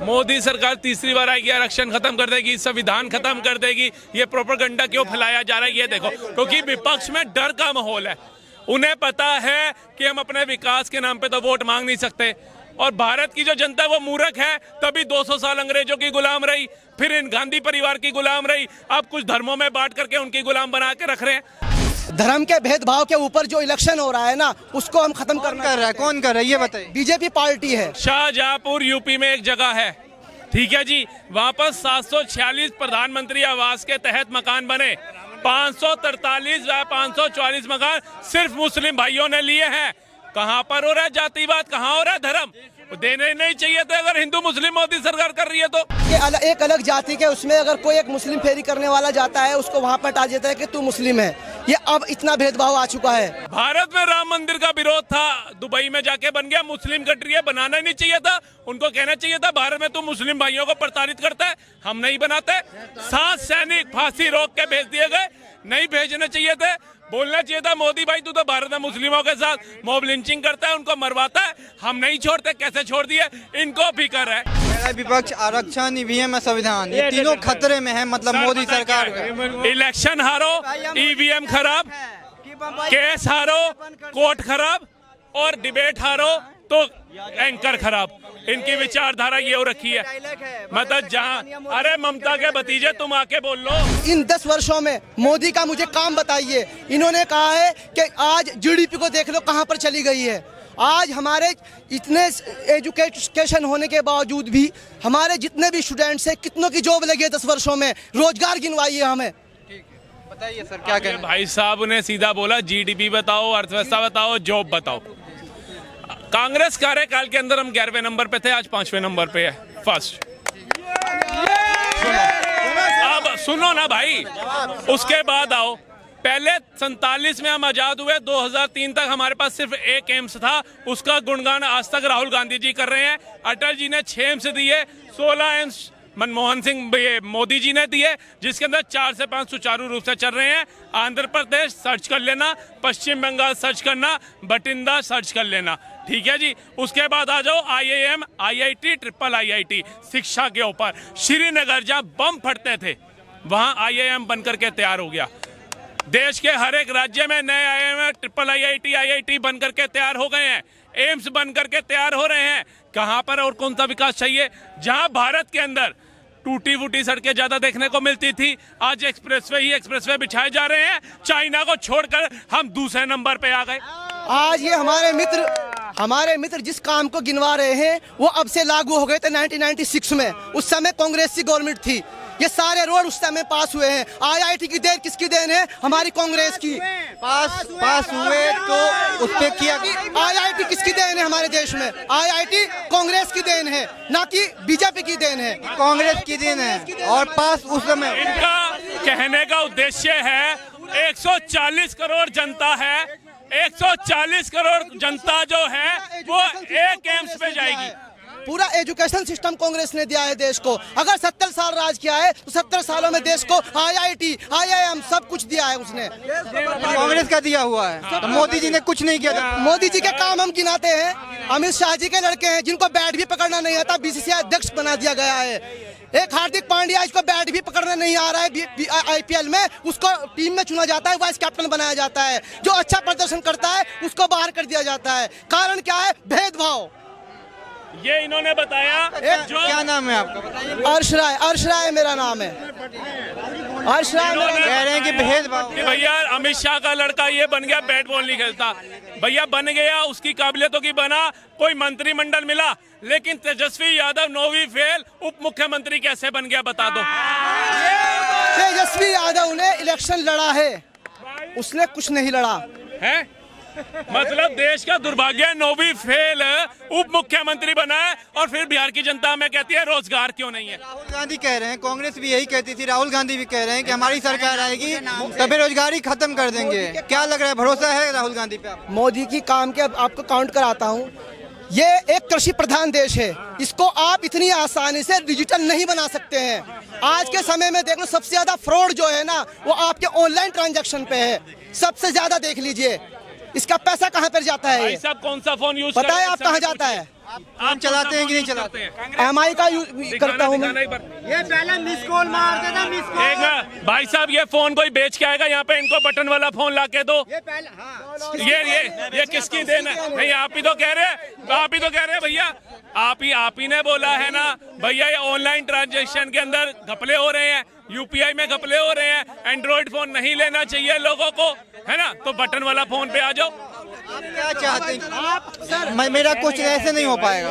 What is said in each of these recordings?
मोदी सरकार तीसरी बार आएगी, आरक्षण खत्म कर देगी, संविधान खत्म कर देगी। ये प्रोपेगेंडा क्यों फैलाया जा रहा है ये देखो, क्योंकि विपक्ष में डर का माहौल है। उन्हें पता है कि हम अपने विकास के नाम पे तो वोट मांग नहीं सकते, और भारत की जो जनता है वो मूर्ख है। तभी 200 साल अंग्रेजों की गुलाम रही, फिर इन गांधी परिवार की गुलाम रही, अब कुछ धर्मों में बांट करके उनकी गुलाम बना के रख रहे हैं। धर्म के भेदभाव के ऊपर जो इलेक्शन हो रहा है ना, उसको हम खत्म करना कर रहा है। कौन कर रहा है ये बताइए। बीजेपी पार्टी है। शाहजहांपुर यूपी में एक जगह है, ठीक है जी, वहां पर 746 प्रधानमंत्री आवास के तहत मकान बने। 543 व 544 मकान सिर्फ मुस्लिम भाइयों ने लिए हैं। कहां पर हो रहा है जातिवाद, कहां हो रहा है धर्म? देने नहीं चाहिए थे अगर हिंदू मुस्लिम मोदी सरकार कर रही है तो। एक अलग जाति के उसमें अगर कोई एक मुस्लिम फेरी करने वाला जाता है, उसको वहाँ पर टाल देता है कि तू मुस्लिम है। ये अब इतना भेदभाव आ चुका है। भारत में राम मंदिर का विरोध था, दुबई में जाके बन गया। मुस्लिम कंट्री है, बनाना नहीं चाहिए था। उनको कहना चाहिए था भारत में तू मुस्लिम भाइयों को प्रताड़ित करता है, हम नहीं बनाते। 7 सैनिक फांसी रोक के भेज दिए गए, नहीं भेजने चाहिए थे। बोलना चाहिए था मोदी भाई तू तो भारत में मुस्लिमों के साथ मॉब लिंचिंग करता है, उनको मरवाता है, हम नहीं छोड़ते। कैसे छोड़ दिए? इनको भी कर रहा है। विपक्ष, आरक्षण, ईवीएम और संविधान, ये तीनों खतरे में है। मतलब मोदी सरकार का इलेक्शन हारो, ईवीएम खराब, केस हारो, कोर्ट खराब, और डिबेट हारो तो एंकर खराब। इनकी विचारधारा ये हो रखी है। मतलब जहाँ, अरे ममता के भतीजे तुम आके बोल लो। इन 10 वर्षों में मोदी का मुझे काम बताइए। इन्होंने कहा है कि आज जीडीपी को देख लो कहां पर चली गई है। आज हमारे इतने एजुकेशन होने के बावजूद भी हमारे जितने भी स्टूडेंट्स हैं, कितनों की जॉब लगी है 10 वर्षों में, रोजगार गिनवाइए हमें। बताइए सर क्या करें। भाई साहब ने सीधा बोला जीडीपी बताओ, अर्थव्यवस्था बताओ, जॉब बताओ। कांग्रेस कार्यकाल के अंदर हम 11वें नंबर पे थे, आज 5वें नंबर पे है, फर्स्ट। अब सुनो ना भाई, उसके बाद आओ। पहले 47 में हम आजाद हुए, 2003 तक हमारे पास सिर्फ एक एम्स था, उसका गुणगान आज तक राहुल गांधी जी कर रहे हैं। अटल जी ने 6 एम्स दिए, 16 एम्स मनमोहन सिंह मोदी जी ने दिए, जिसके अंदर 4 से 5 सुचारू रूप से चल रहे हैं। आंध्र प्रदेश सर्च कर लेना, पश्चिम बंगाल सर्च करना, बठिंडा सर्च कर लेना, ठीक है जी। उसके बाद आ जाओ IIM, IIT, ट्रिपल IIT शिक्षा के ऊपर। श्रीनगर जहाँ बम फटते थे वहाँ IIM बन करके तैयार हो गया। देश के हर एक राज्य में नए IIM, ट्रिपल IIT, IIT बन करके तैयार हो गए हैं, एम्स बन करके तैयार हो रहे हैं। कहाँ पर और कौन सा विकास चाहिए? जहाँ भारत के अंदर टूटी फूटी सड़कें ज्यादा देखने को मिलती थी, आज एक्सप्रेसवे बिछाए जा रहे हैं। चाइना को छोड़कर हम दूसरे नंबर पे आ गए। आज ये हमारे मित्र जिस काम को गिनवा रहे हैं वो अब से लागू हो गए थे 1996 में। उस समय कांग्रेस की गवर्नमेंट थी। ये सारे रोड उस समय पास हुए हैं। IIT की देन किसकी देन है? हमारी कांग्रेस की। पास हुए तो उस पे किया। IIT किसकी देन है हमारे देश में? IIT कांग्रेस की देन है, ना कि बीजेपी की देन है। कांग्रेस की देन है। और पास उस समय इनका कहने का उद्देश्य है 140 करोड़ जनता है, 140 करोड़ जनता जो है वो एक एम्स पे जाएगी। पूरा एजुकेशन सिस्टम कांग्रेस ने दिया है देश को। अगर 70 साल राज किया है तो 70 सालों में देश को IIT, IIM सब कुछ दिया है उसने। कांग्रेस का दिया हुआ है, तो मोदी जी ने कुछ नहीं किया। मोदी जी के काम हम गिनाते हैं। अमित शाह जी के लड़के हैं जिनको बैट भी पकड़ना नहीं आता, BCCI अध्यक्ष बना दिया गया है। एक हार्दिक पांड्या, इसको बैट भी पकड़ना नहीं आ रहा है IPL में, उसको टीम में चुना जाता है, वाइस कैप्टन बनाया जाता है। जो अच्छा प्रदर्शन करता है उसको बाहर कर दिया जाता है। कारण क्या है? भेदभाव। ये इन्होंने बताया। जो क्या नाम है आपका बताइए। अर्श राय मेरा नाम है। अर्श राय कह रहे हैं कि भेदभाव। भैया अमित शाह का लड़का ये बन गया, बैट बॉल नहीं खेलता। भैया बन गया, उसकी काबिलियतों की बना, कोई मंत्रिमंडल मिला, लेकिन तेजस्वी यादव 9वीं फेल उप मुख्यमंत्री कैसे बन गया बता दो। तेजस्वी यादव ने इलेक्शन लड़ा है, उसने कुछ नहीं लड़ा है। मतलब देश का दुर्भाग्य, 9वीं फेल उप मुख्यमंत्री बना है, और फिर बिहार की जनता में कहती है रोजगार क्यों नहीं है। राहुल गांधी कह रहे हैं, कांग्रेस भी यही कहती थी, राहुल गांधी भी कह रहे हैं कि हमारी सरकार आएगी तो बेरोजगारी खत्म कर देंगे। क्या लग रहा है, भरोसा है राहुल गांधी पे? मोदी की काम के आपको काउंट कराता हूँ। ये एक कृषि प्रधान देश है, इसको आप इतनी आसानी से डिजिटल नहीं बना सकते हैं। आज के समय में देख लो, सबसे ज्यादा फ्रॉड जो है ना वो आपके ऑनलाइन ट्रांजैक्शन पे है। सबसे ज्यादा देख लीजिए, इसका पैसा कहाँ पर जाता है भाई ये? साहब कौन सा फोन यूज पता है आप कहाँ जाता है? आप चलाते हैं कि नहीं चलाते हैं? MI का यूज करता हूँ मैं। ये पहले मिस कॉल मारते थे, मिस एक ना, भाई साहब ये फोन कोई बेच के आएगा यहाँ पे, इनको बटन वाला फोन ला के दो। ये पहले हाँ ये किसकी देन है? नहीं आप ही तो कह रहे हैं, आप ही तो कह रहे हैं भैया, आप ही ने बोला है ना भैया, ये ऑनलाइन ट्रांजैक्शन के अंदर घपले हो रहे हैं, यूपीआई में घपले हो रहे हैं, एंड्रॉइड फोन नहीं लेना चाहिए लोगों को, है ना? तो बटन वाला फोन पे आ जाओ। आप क्या चाहते हैं? मेरा कुछ ऐसे नहीं हो पाएगा।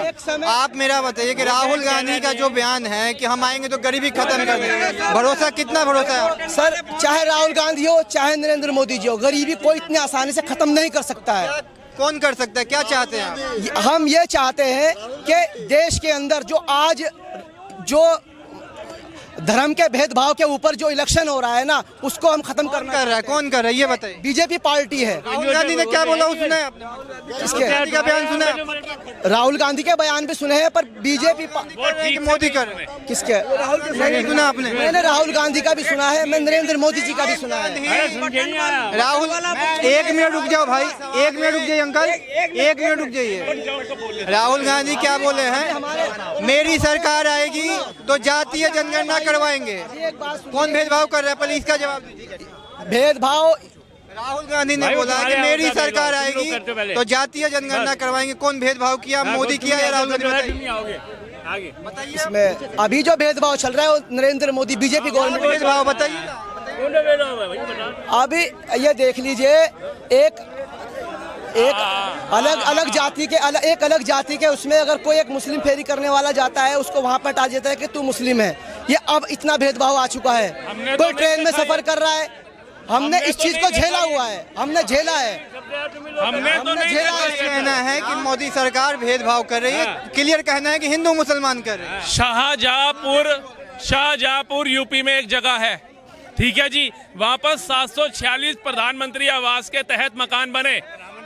आप मेरा बताइए कि राहुल गांधी का जो बयान है कि हम आएंगे तो गरीबी खत्म कर देंगे, भरोसा कितना भरोसा है? सर चाहे राहुल गांधी हो चाहे नरेंद्र मोदी जी हो, गरीबी कोई इतनी आसानी से खत्म नहीं कर सकता है। कौन कर सकता है? क्या चाहते हैं आप? हम ये चाहते हैं कि देश के अंदर जो धर्म के भेदभाव के ऊपर जो इलेक्शन हो रहा है ना, उसको हम खत्म करना कर रहा है? कौन कर रहा है ये बताइए। बीजेपी पार्टी है। राहुल गांधी ने क्या बोला उसने? किसके का बयान सुना? राहुल गांधी के बयान भी सुने हैं, पर बीजेपी मोदी कर रहे हैं। किसके? नहीं सुना आपने? मैंने राहुल गांधी का भी सुना है, मैं नरेंद्र मोदी जी का भी सुना है। राहुल 1 मिनट रुक जाओ भाई, 1 मिनट रुक जाइए अंकल, 1 मिनट रुक जाइए। राहुल गांधी क्या बोले हैं? मेरी सरकार आएगी तो जातीय जनगणना करवाएंगे। कौन भेदभाव कर रहा है? पहले इसका जवाब दीजिए। भेदभाव राहुल गांधी ने बोला कि मेरी सरकार आएगी तो जातीय जनगणना करवाएंगे। कौन भेदभाव किया? मोदी किया या राहुल गांधी? बताइए। इसमें अभी जो भेदभाव चल रहा है वो नरेंद्र मोदी बीजेपी गवर्नमेंट भेदभाव बताइए। अभी ये देख लीजिए, एक अलग जाति के उसमें अगर कोई एक मुस्लिम फेरी करने वाला जाता है, उसको वहाँ पर हटा देता है कि तू मुस्लिम है। ये अब इतना भेदभाव आ चुका है। कोई ट्रेन में सफर कर रहा है, हमने इस चीज को झेला हुआ है, हमने झेला है। हमने तो नहीं झेला। कहना है कि मोदी सरकार भेदभाव कर रही है, क्लियर कहना है कि हिंदू मुसलमान कर रहे हैं। शाहजहांपुर यूपी में एक जगह है, ठीक है जी, वहाँ पर 746 प्रधानमंत्री आवास के तहत मकान बने,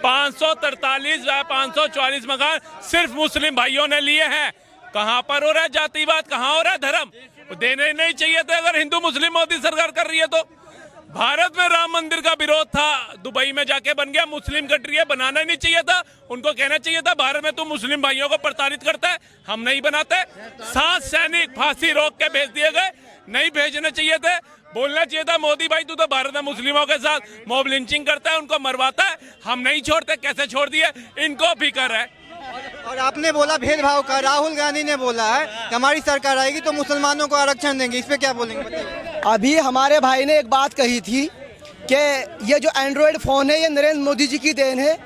543 या 544 मकान सिर्फ मुस्लिम भाइयों ने लिए हैं। कहाँ पर हो रहा है जातिवाद, कहाँ हो रहा है धर्म? देने नहीं चाहिए थे अगर हिंदू मुस्लिम मोदी सरकार कर रही है तो। भारत में राम मंदिर का विरोध था, दुबई में जाके बन गया, मुस्लिम कंट्री है, बनाना नहीं चाहिए था। उनको कहना चाहिए था भारत में तू मुस्लिम भाइयों को प्रताड़ित करता है, हम नहीं बनाते। 7 सैनिक फांसी रोक के भेज दिए गए, नहीं भेजने चाहिए थे। बोलना चाहिए था मोदी भाई तू तो भारत में मुस्लिमों के साथ मॉब लिंचिंग करता है, उनको मरवाता है, हम नहीं छोड़ते। कैसे छोड़ दिए? इनको फिक्र है। और आपने बोला भेदभाव का, राहुल गांधी ने बोला है कि हमारी सरकार आएगी तो मुसलमानों को आरक्षण देंगे, इस पे क्या बोलेंगे बताइए। अभी हमारे भाई ने एक बात कही थी कि ये जो एंड्रॉयड फोन है ये नरेंद्र मोदी जी की देन है।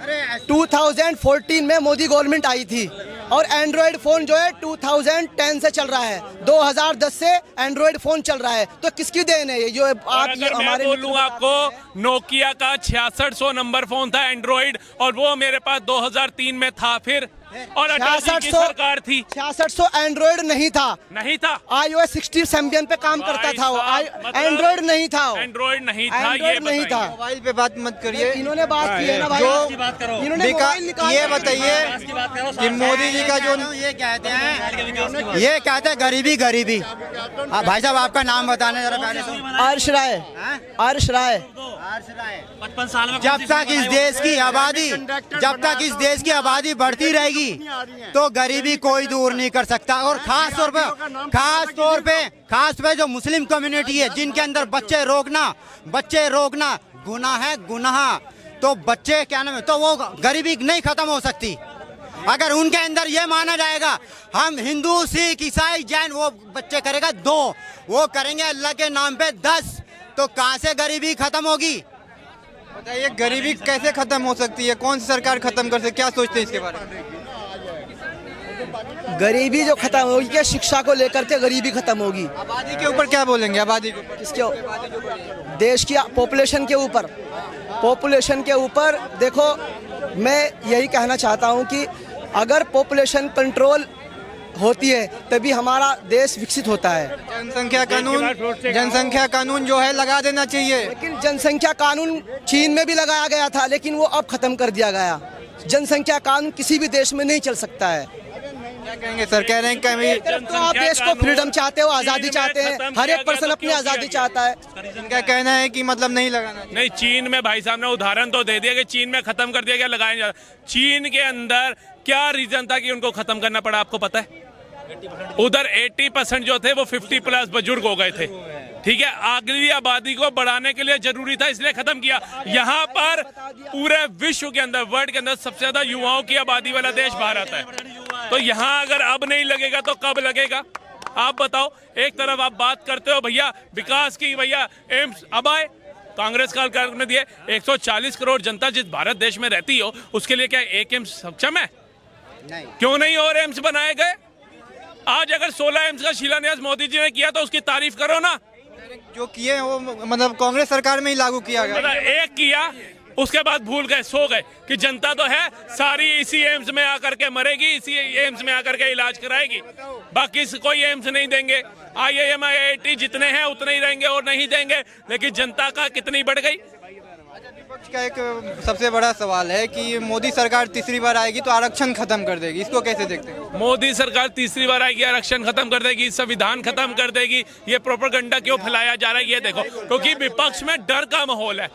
2014 में मोदी गवर्नमेंट आई थी और एंड्रॉयड फोन जो है 2010 से चल रहा है, 2010 से एंड्रॉयड फोन चल रहा है। तो किसकी देन है ये जो आप ये हमारे? बोलूँ आपको, नोकिया का 6600 नंबर फोन था एंड्रॉइड, और वो मेरे पास 2003 में था। फिर और 88 की सरकार थी, 6600 एंड्रॉइड नहीं था, iOS 16 सैम्पियन पे काम करता था वो, एंड्रॉइड नहीं था, एंड्रॉइड नहीं था, ये नहीं था। मोबाइल पे बात मत करिए, इन्होंने बात की है ना भाई, इन्होंने ये बताइए कि मोदी जी का जो ये कहते हैं गरीबी गरीबी। भाई साहब आपका नाम बताने जरा पहले। अर्श राय। 55 साल में जब तक इस देश की आबादी बढ़ती रहेगी तो गरीबी कोई दूर नहीं कर सकता। और खास तौर पे जो मुस्लिम कम्युनिटी है, जिनके अंदर बच्चे रोकना गुनाह, तो बच्चे क्या नाम है, तो वो गरीबी नहीं खत्म हो सकती। अगर उनके अंदर ये माना जाएगा हम हिंदू सिख ईसाई जैन, वो बच्चे करेगा 2, वो करेंगे अल्लाह के नाम पे 10, तो कहाँ से गरीबी खत्म होगी? बताइए गरीबी कैसे खत्म हो सकती है? कौन सी सरकार खत्म कर सकती है? क्या सोचते हैं इसके बारे में? गरीबी जो खत्म होगी, क्या शिक्षा को लेकर के गरीबी खत्म होगी। आबादी के ऊपर क्या बोलेंगे? आबादी के ऊपर किसके? देश की पॉपुलेशन के ऊपर देखो, मैं यही कहना चाहता हूँ कि अगर पॉपुलेशन कंट्रोल होती है तभी हमारा देश विकसित होता है। जनसंख्या कानून जो है लगा देना चाहिए। लेकिन जनसंख्या कानून चीन में भी लगाया गया था, लेकिन वो अब खत्म कर दिया गया। जनसंख्या कानून किसी भी देश में नहीं चल सकता है। कहेंगे सर, कह रहे हैं कभी तो आप देश को फ्रीडम चाहते हो, आजादी चाहते हैं, हर एक पर्सन अपनी आजादी चाहता है। इनका कहना है कि मतलब नहीं लगाना चाहिए। नहीं, चीन में भाई साहब ने उदाहरण तो दे दिया कि चीन में खत्म कर दिया गया, लगाया जा रहा। चीन के अंदर क्या रीजन था कि उनको खत्म करना पड़ा, आपको पता है? उधर 80% जो थे वो 50+ बुजुर्ग हो गए थे। ठीक है, अगली आबादी को बढ़ाने के लिए जरूरी था, इसलिए खत्म किया। यहाँ पर पूरे विश्व के अंदर, वर्ल्ड के अंदर सबसे ज्यादा युवाओं की आबादी वाला देश भारत है। तो यहाँ अगर अब नहीं लगेगा तो कब लगेगा? आप बताओ। एक तरफ आप बात करते हो भैया विकास की, भैया एम्स अब आए, कांग्रेस काल में दिए। 140 करोड़ जनता जिस भारत देश में रहती हो, उसके लिए क्या एक एम्स सक्षम है? नहीं। क्यों नहीं और एम्स बनाए गए? आज अगर 16 एम्स का शिलान्यास मोदी जी ने किया तो उसकी तारीफ करो ना। जो किए वो मतलब कांग्रेस सरकार में ही लागू किया गया। मतलब एक किया, उसके बाद भूल गए, सो गए कि जनता तो है सारी इसी एम्स में आकर के मरेगी, इसी एम्स में आकर के इलाज कराएगी, बाकी कोई एम्स नहीं देंगे। IIM IIT जितने हैं उतने ही रहेंगे और नहीं देंगे। लेकिन जनता का कितनी बढ़ गई? विपक्ष का एक सबसे बड़ा सवाल है कि मोदी सरकार तीसरी बार आएगी तो आरक्षण खत्म कर देगी, इसको कैसे देखते हैं? मोदी सरकार तीसरी बार आएगी, आरक्षण खत्म कर देगी, संविधान खत्म कर देगी, ये प्रोपेगेंडा क्यों फैलाया जा रहा है? ये देखो, क्योंकि विपक्ष में डर का माहौल है।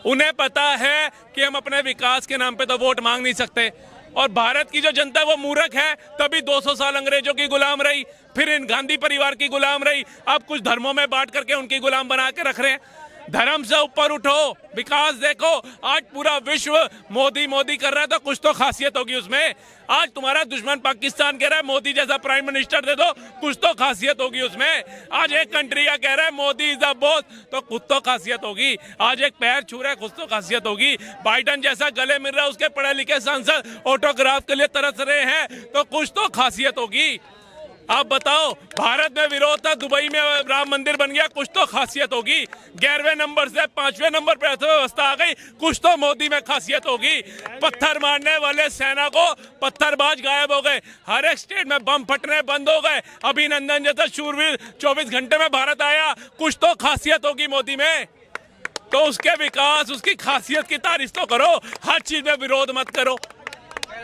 उन्हें पता है कि हम अपने विकास के नाम पे तो वोट मांग नहीं सकते, और भारत की जो जनता है वो मूर्ख है, तभी 200 साल अंग्रेजों की गुलाम रही, फिर इन गांधी परिवार की गुलाम रही, अब कुछ धर्मों में बांट करके उनकी गुलाम बना के रख रहे हैं। धर्म से ऊपर उठो, विकास देखो। आज पूरा विश्व मोदी मोदी कर रहा है, तो कुछ तो खासियत होगी उसमें। आज तुम्हारा दुश्मन पाकिस्तान कह रहा है मोदी जैसा प्राइम मिनिस्टर दे दो, कुछ तो खासियत होगी उसमें। आज एक कंट्री का कह रहा है मोदी इज द बॉस, तो कुछ तो खासियत होगी। आज एक पैर छू रहा है, कुछ तो खासियत होगी। बाइडन जैसा गले मिल रहा है, उसके पढ़े लिखे सांसद ऑटोग्राफ के लिए तरस रहे हैं, तो कुछ तो खासियत होगी। आप बताओ, भारत में विरोध था, दुबई में राम मंदिर बन गया, कुछ तो खासियत होगी। 11वें नंबर से 5वें नंबर पर अर्थव्यवस्था आ गई, कुछ तो मोदी में खासियत होगी। पत्थर मारने वाले सेना को पत्थरबाज गायब हो गए, हर एक स्टेट में बम फटने बंद हो गए। अभिनंदन जैसा शूरवीर 24 घंटे में भारत आया, कुछ तो खासियत होगी मोदी में। तो उसके विकास, उसकी खासियत की तारीफ तो करो, हर चीज में विरोध मत करो।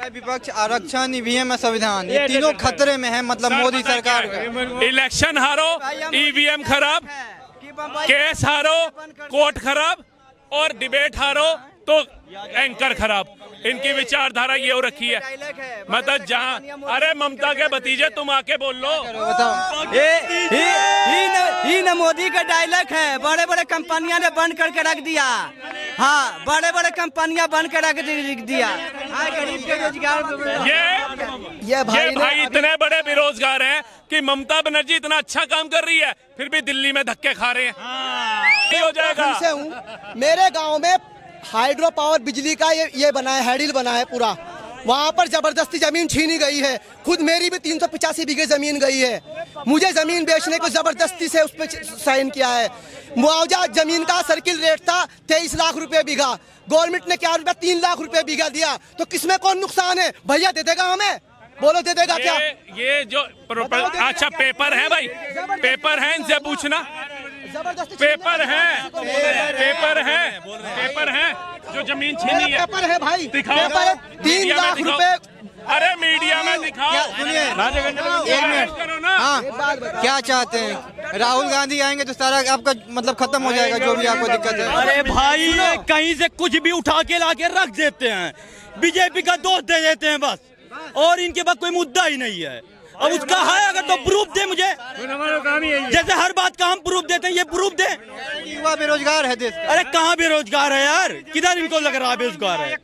विपक्ष आरक्षण, EVM और संविधान, ये तीनों खतरे में है, मतलब मोदी सरकार का। इलेक्शन हारो, EVM खराब, केस हारो, कोर्ट खराब, और डिबेट हारो तो एंकर खराब। इनकी विचारधारा ये हो रखी है। मतलब जहाँ, अरे ममता के भतीजे तुम आके बोल लो। ही न मोदी का डायलॉग है, बड़े बड़े कंपनियां ने बंद करके रख दिया। हाँ, बड़े बड़े कंपनियां बंद कर रख दिया। हाँ, गरीब के रोजगार। ये भाई इतने बड़े बेरोजगार हैं कि ममता बनर्जी इतना अच्छा काम कर रही है, फिर भी दिल्ली में धक्के खा रहे हैं। हो जाएगा। मेरे गाँव में हाइड्रो पावर बिजली का ये बना है, हैडिल बना है पूरा। वहाँ पर जबरदस्ती जमीन छीनी गई है। खुद मेरी भी 385 बीघे जमीन गई है। मुझे जमीन बेचने को जबरदस्ती से उस पर साइन किया है। मुआवजा जमीन का सर्किल रेट था 23 लाख रुपए बीघा, गवर्नमेंट ने क्या 3 लाख रुपए बीघा दिया। तो किसमें कौन नुकसान है? भैया दे देगा हमें? बोलो दे देगा क्या? ये जो अच्छा पेपर है भाई, पेपर है, इनसे पूछना। पेपर है, पेपर है जो जमीन छीनी है। पेपर है भाई, दिखाओ। पेपर 3 लाख रुपए। अरे मीडिया में दिखाओ। सुनिए, एक मिनट। करो ना। हाँ, क्या चाहते हैं? राहुल गांधी आएंगे तो सारा आपका मतलब खत्म हो जाएगा, जो भी आपको दिक्कत है। अरे भाई, कहीं से कुछ भी उठा के लाके रख देते हैं, बीजेपी का दोष दे देते हैं बस, और इनके पास कोई मुद्दा ही नहीं है। अब उसका है अगर तो प्रूफ दे मुझे, जैसे हर बात का हम प्रूफ देते हैं, ये प्रूफ दे। युवा बेरोजगार है देश। अरे कहाँ बेरोजगार है यार? किधर इनको लग रहा है बेरोजगार है?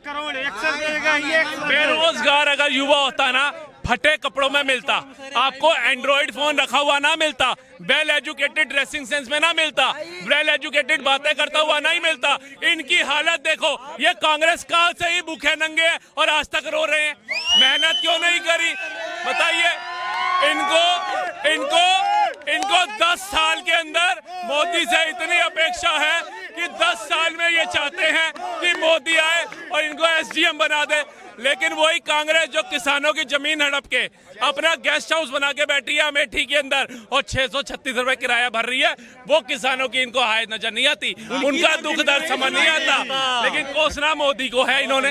बेरोजगार अगर युवा होता ना, फटे कपड़ों में मिलता, आपको एंड्रॉइड फोन रखा हुआ ना मिलता, वेल एजुकेटेड ड्रेसिंग सेंस में ना मिलता, वेल एजुकेटेड बातें करता हुआ नहीं मिलता। इनकी हालत देखो, ये कांग्रेस काल से ही भूखे नंगे हैं और आज तक रो रहे हैं। मेहनत क्यों नहीं करी बताइए? इनको 10 साल के अंदर मोदी से इतनी अपेक्षा है कि 10 साल में ये चाहते हैं कि मोदी आए और इनको SDM बना दे। लेकिन वही कांग्रेस जो किसानों की जमीन हड़प के अपना गेस्ट हाउस बना के बैठी है अमेठी के अंदर और 636 रुपए किराया भर रही है, वो किसानों की इनको हाय नजर नहीं आती, उनका दुख दर्द समझ नहीं आता। लेकिन कोसना मोदी को है इन्होंने।